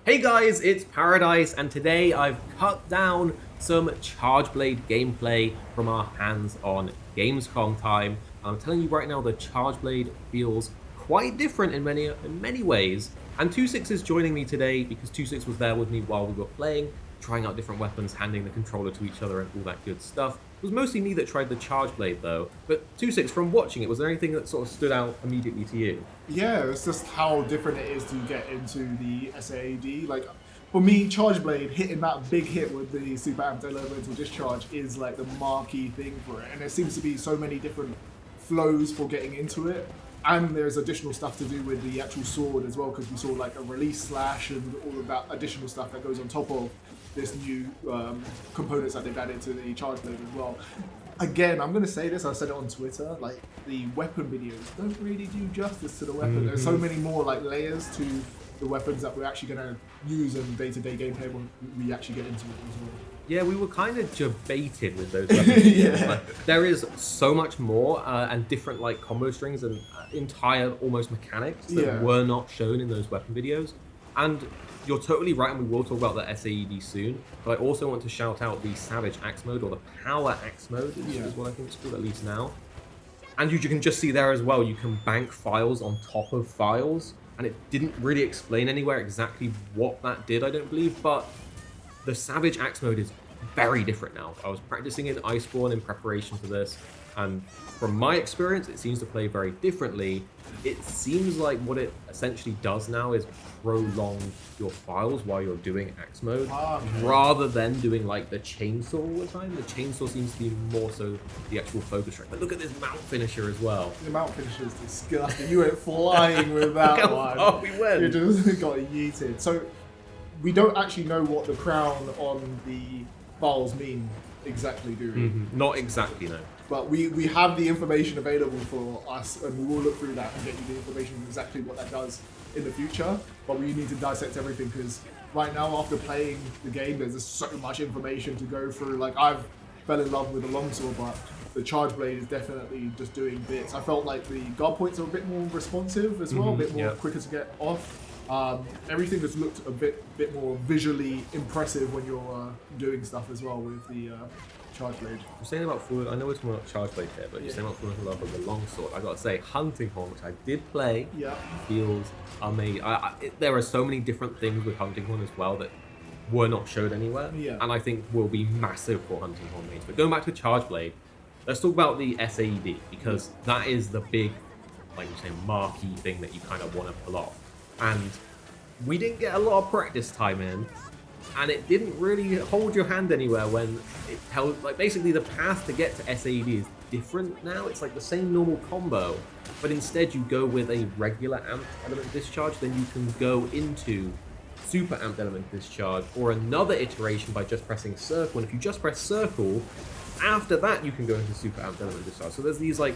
Hey guys, it's Paradise, and today I've cut down some Charge Blade gameplay from our hands-on Gamescom time. I'm telling you right now, the Charge Blade feels quite different in many ways. And 26 is joining me today because 26 was there with me while we were playing, trying out different weapons, handing the controller to each other, and all that good stuff. It was mostly me that tried the Charge Blade though. But 26, from watching it, was there anything that sort of stood out immediately to you? Yeah, it's just how different it is to get into the SAED. Like, for me, Charge Blade hitting that big hit with the Super Amped Elemental Discharge is like the marquee thing for it. And there seems to be so many different flows for getting into it. And there's additional stuff to do with the actual sword as well, because we saw like a release slash and all of that additional stuff that goes on top of this new components that they've added to the Charge Blade as well. Again, I'm going to say this, I said it on Twitter, like the weapon videos don't really do justice to the weapon. There's so many more like layers to the weapons that we're actually going to use in day-to-day gameplay when we actually get into it as well. Yeah, we were kind of debated with those weapons. Yeah. Like, there is so much more and different like combo strings and entire almost mechanics that were not shown in those weapon videos. And you're totally right, and we will talk about the SAED soon. But I also want to shout out the Savage Axe mode, or the Power Axe mode, is what I think it's called at least now. And you can just see there as well, you can bank files on top of files. And it didn't really explain anywhere exactly what that did, I don't believe. But the Savage Axe mode is very different now. I was practicing in Iceborne in preparation for this, and from my experience, it seems to play very differently. It seems like what it essentially does now is prolong your files while you're doing Axe mode, rather than doing like the chainsaw all the time. The chainsaw seems to be more so the actual focus track. But look at this mount finisher as well. The mount finisher is disgusting. You went flying with that one. Oh, we went. You just got yeeted. So we don't actually know what the crown on the files mean exactly, do we? Not exactly, no. But we have the information available for us, and we will look through that and get you the information of exactly what that does in the future. But we need to dissect everything, because right now, after playing the game, there's just so much information to go through. Like, I've fell in love with the longsword, but the Charge Blade is definitely just doing bits. I felt like the guard points are a bit more responsive as well, a bit more quicker to get off. Everything just looked a bit more visually impressive when you're doing stuff as well with the Charge Blade. You're saying about I know we're talking about Charge Blade here, but you're saying about falling in love with the longsword. I gotta say, Hunting Horn, which I did play, feels amazing. There are so many different things with Hunting Horn as well that were not showed anywhere, and I think will be massive for Hunting Horn mains. But going back to Charge Blade, let's talk about the SAED, because that is the big, like you say, marquee thing that you kind of want to pull off. And we didn't get a lot of practice time in, and it didn't really hold your hand anywhere when it tells, like, basically the path to get to SAED is different now. It's like the same normal combo, but instead you go with a regular amped element discharge, then you can go into super amped element discharge, or another iteration by just pressing circle. And if you just press circle, after that you can go into super amped element discharge. So there's these like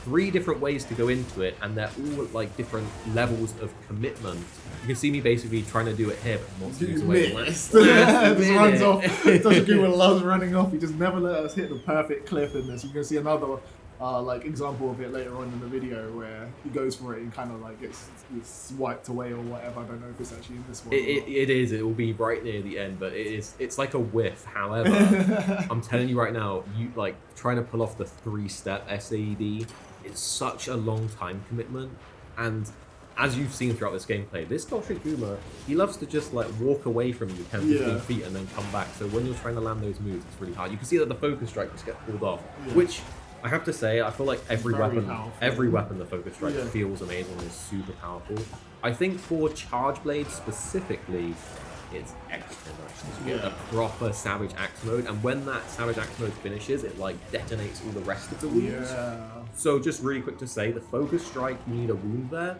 3 different ways to go into it, and they're all like different levels of commitment. You can see me basically trying to do it here, but Monster's away. Just runs off. Toshiguma loves running off. He just never let us hit the perfect cliff in this. You can see another like example of it later on in the video where he goes for it and kind of like gets swiped away or whatever. I don't know if it's actually in this one. It is. It will be right near the end, but it's like a whiff. However, I'm telling you right now, you like trying to pull off the 3-step SAED. It's such a long time commitment, and as you've seen throughout this gameplay, this Toshiguma, he loves to just like walk away from you 10-15 feet and then come back. So when you're trying to land those moves, it's really hard. You can see that the focus strike just gets pulled off, which I have to say, I feel like every weapon the focus strike feels amazing and is super powerful. I think for Charge Blade specifically, it's extra nice because you get a proper Savage Axe mode, and when that Savage Axe mode finishes, it like detonates all the rest of the wounds. So just really quick to say, the focus strike, you need a wound there.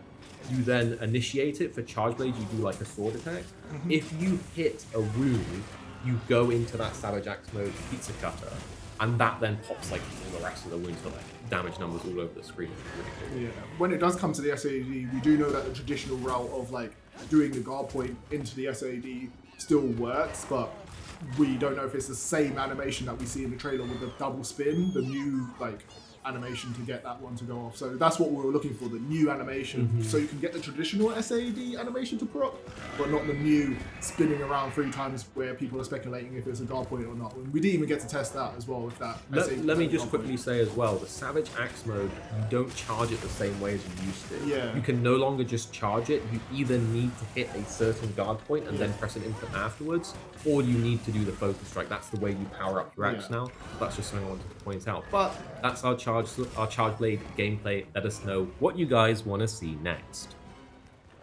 You then initiate it. For Charge Blade, you do like a sword attack. If you hit a wound, you go into that Savage Axe mode pizza cutter, and that then pops like all the rest of the wounds for like damage numbers all over the screen. It's really cool. When it does come to the SAED, we do know that the traditional route of like doing the guard point into the SAED still works, but we don't know if it's the same animation that we see in the trailer with the double spin, the new like animation to get that one to go off. So that's what we were looking for, the new animation. So you can get the traditional SAED animation to proc, but not the new spinning around 3 times where people are speculating if it's a guard point or not. We didn't even get to test that as well with that. Let me just quickly say as well, the Savage Axe mode, you don't charge it the same way as you used to. Yeah. You can no longer just charge it. You either need to hit a certain guard point and then press an input afterwards, or you need to do the focus strike. That's the way you power up your axe now. That's just something I wanted to point out. But that's our Charge Blade gameplay. Let us know what you guys want to see next.